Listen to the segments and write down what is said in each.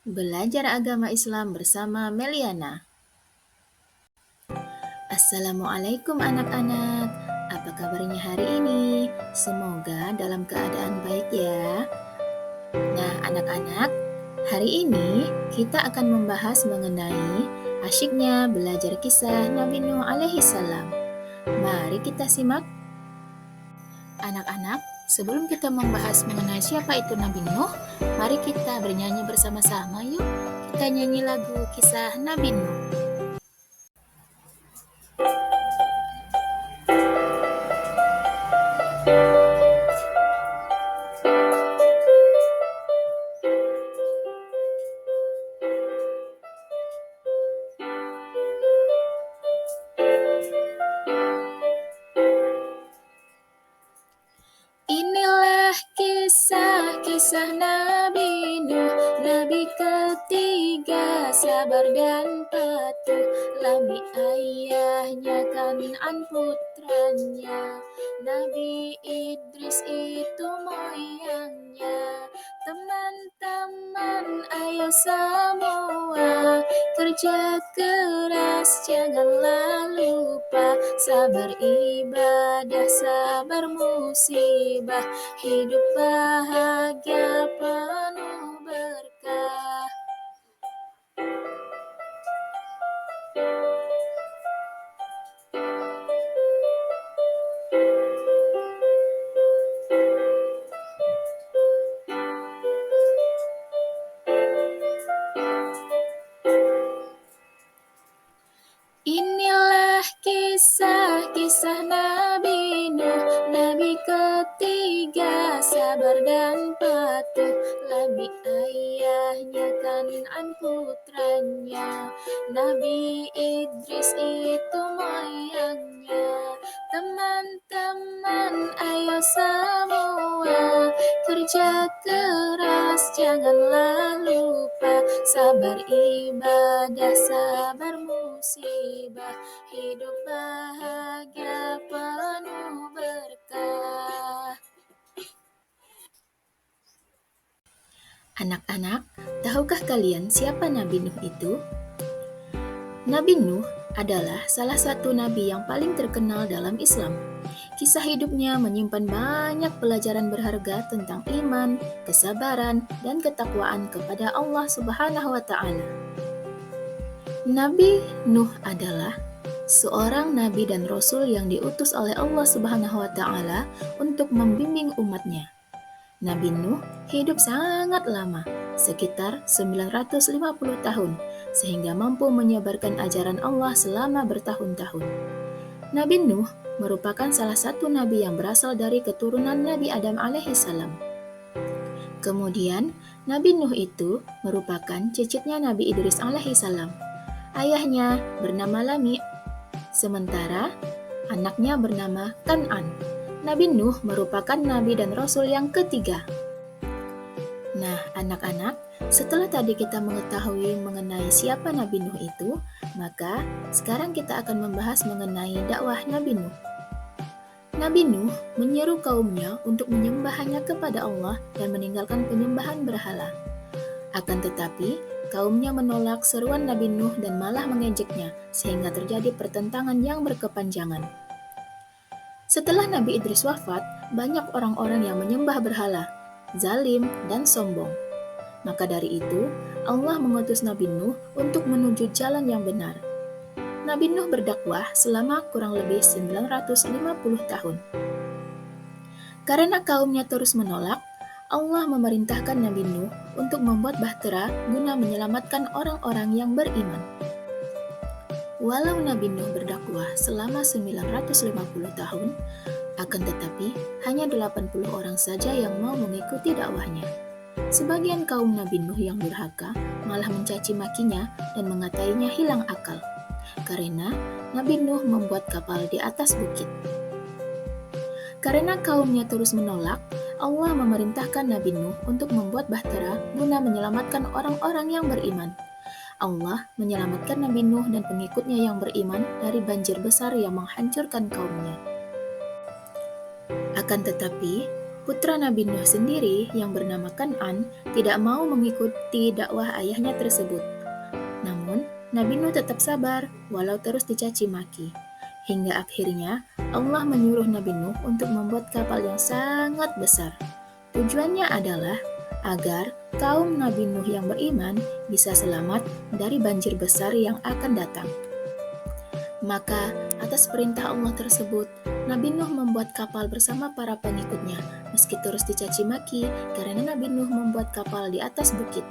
Belajar agama Islam bersama Meliana. Assalamualaikum anak-anak. Apa kabarnya hari ini? Semoga dalam keadaan baik ya. Nah, anak-anak, hari ini kita akan membahas mengenai asyiknya belajar kisah Nabi Nuh alaihi salam. Mari kita simak. Anak-anak, sebelum kita membahas mengenai siapa itu Nabi Nuh, mari kita bernyanyi bersama-sama yuk. Kita nyanyi lagu kisah Nabi Nuh. Inilah kisah-kisah Nabi Nuh, Nabi ketiga sabar dan patuh. Lambi ayahnya, Kan'an putranya, Nabi Idris itu moyangnya. Teman-teman ayo semua, kerja keras janganlah lupa, sabar ibadah, sabar musibah, hidup bahagia penuh berkah. Inilah kisah-kisah Nabi Nuh, Nabi ketiga sabar dan patuh. Lambi ayahnya, Kan'an putranya, Nabi Idris itu moyangnya. Teman-teman ayo semua, kerja keras janganlah lupa, sabar ibadah, sabar musibah, hidup bahagia penuh berkah. Anak-anak, tahukah kalian siapa Nabi Nuh itu? Nabi Nuh adalah salah satu nabi yang paling terkenal dalam Islam. Kisah hidupnya menyimpan banyak pelajaran berharga tentang iman, kesabaran, dan ketakwaan kepada Allah Subhanahu wa Ta'ala. Nabi Nuh adalah seorang nabi dan rasul yang diutus oleh Allah Subhanahu wa Ta'ala untuk membimbing umatnya. Nabi Nuh hidup sangat lama, sekitar 950 tahun, sehingga mampu menyebarkan ajaran Allah selama bertahun-tahun. Nabi Nuh merupakan salah satu nabi yang berasal dari keturunan Nabi Adam alaihi salam. Kemudian, Nabi Nuh itu merupakan cicitnya Nabi Idris alaihi salam. Ayahnya bernama Lami, sementara anaknya bernama Kan'an. Nabi Nuh merupakan nabi dan rasul yang ketiga. Nah, anak-anak, setelah tadi kita mengetahui mengenai siapa Nabi Nuh itu, maka sekarang kita akan membahas mengenai dakwah Nabi Nuh. Nabi Nuh menyeru kaumnya untuk menyembah hanya kepada Allah dan meninggalkan penyembahan berhala. Akan tetapi, kaumnya menolak seruan Nabi Nuh dan malah mengejeknya, sehingga terjadi pertentangan yang berkepanjangan. Setelah Nabi Idris wafat, banyak orang-orang yang menyembah berhala, zalim, dan sombong. Maka dari itu, Allah mengutus Nabi Nuh untuk menuju jalan yang benar. Nabi Nuh berdakwah selama kurang lebih 950 tahun. Karena kaumnya terus menolak, Allah memerintahkan Nabi Nuh untuk membuat bahtera guna menyelamatkan orang-orang yang beriman. Walau Nabi Nuh berdakwah selama 950 tahun, akan tetapi hanya 80 orang saja yang mau mengikuti dakwahnya. Sebagian kaum Nabi Nuh yang durhaka malah mencaci makinya dan mengatainya hilang akal, karena Nabi Nuh membuat kapal di atas bukit. Karena kaumnya terus menolak, Allah memerintahkan Nabi Nuh untuk membuat bahtera guna menyelamatkan orang-orang yang beriman. Allah menyelamatkan Nabi Nuh dan pengikutnya yang beriman dari banjir besar yang menghancurkan kaumnya. Akan tetapi, Putra Nabi Nuh sendiri yang bernama Kan'an tidak mau mengikuti dakwah ayahnya tersebut. Namun, Nabi Nuh tetap sabar walau terus dicaci maki. Hingga akhirnya Allah menyuruh Nabi Nuh untuk membuat kapal yang sangat besar. Tujuannya adalah agar kaum Nabi Nuh yang beriman bisa selamat dari banjir besar yang akan datang. Maka, atas perintah Allah tersebut, Nabi Nuh membuat kapal bersama para pengikutnya, meski terus dicaci maki karena Nabi Nuh membuat kapal di atas bukit.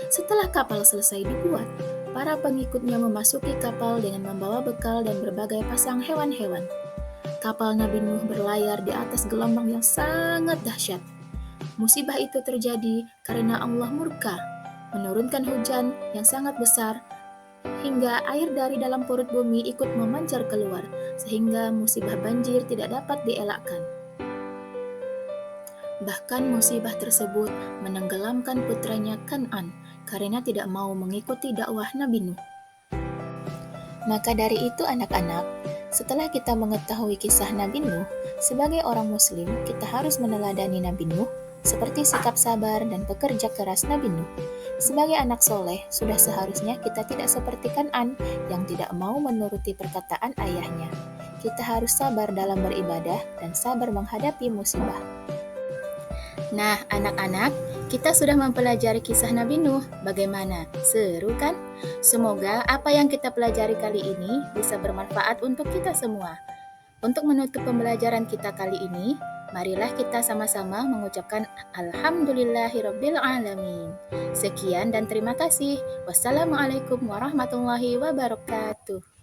Setelah kapal selesai dibuat, para pengikutnya memasuki kapal dengan membawa bekal dan berbagai pasang hewan-hewan. Kapal Nabi Nuh berlayar di atas gelombang yang sangat dahsyat. Musibah itu terjadi karena Allah murka, menurunkan hujan yang sangat besar hingga air dari dalam perut bumi ikut memancar keluar, sehingga musibah banjir tidak dapat dielakkan. Bahkan musibah tersebut menenggelamkan putranya Kan'an karena tidak mau mengikuti dakwah Nabi Nuh. Maka dari itu anak-anak, setelah kita mengetahui kisah Nabi Nuh, sebagai orang muslim kita harus meneladani Nabi Nuh seperti sikap sabar dan pekerja keras Nabi Nuh. Sebagai anak soleh, sudah seharusnya kita tidak seperti Kan'an yang tidak mau menuruti perkataan ayahnya. Kita harus sabar dalam beribadah dan sabar menghadapi musibah. Nah, anak-anak, kita sudah mempelajari kisah Nabi Nuh. Bagaimana? Seru kan? Semoga apa yang kita pelajari kali ini bisa bermanfaat untuk kita semua. Untuk menutup pembelajaran kita kali ini, marilah kita sama-sama mengucapkan Alhamdulillahirrabbilalamin. Sekian dan terima kasih. Wassalamualaikum warahmatullahi wabarakatuh.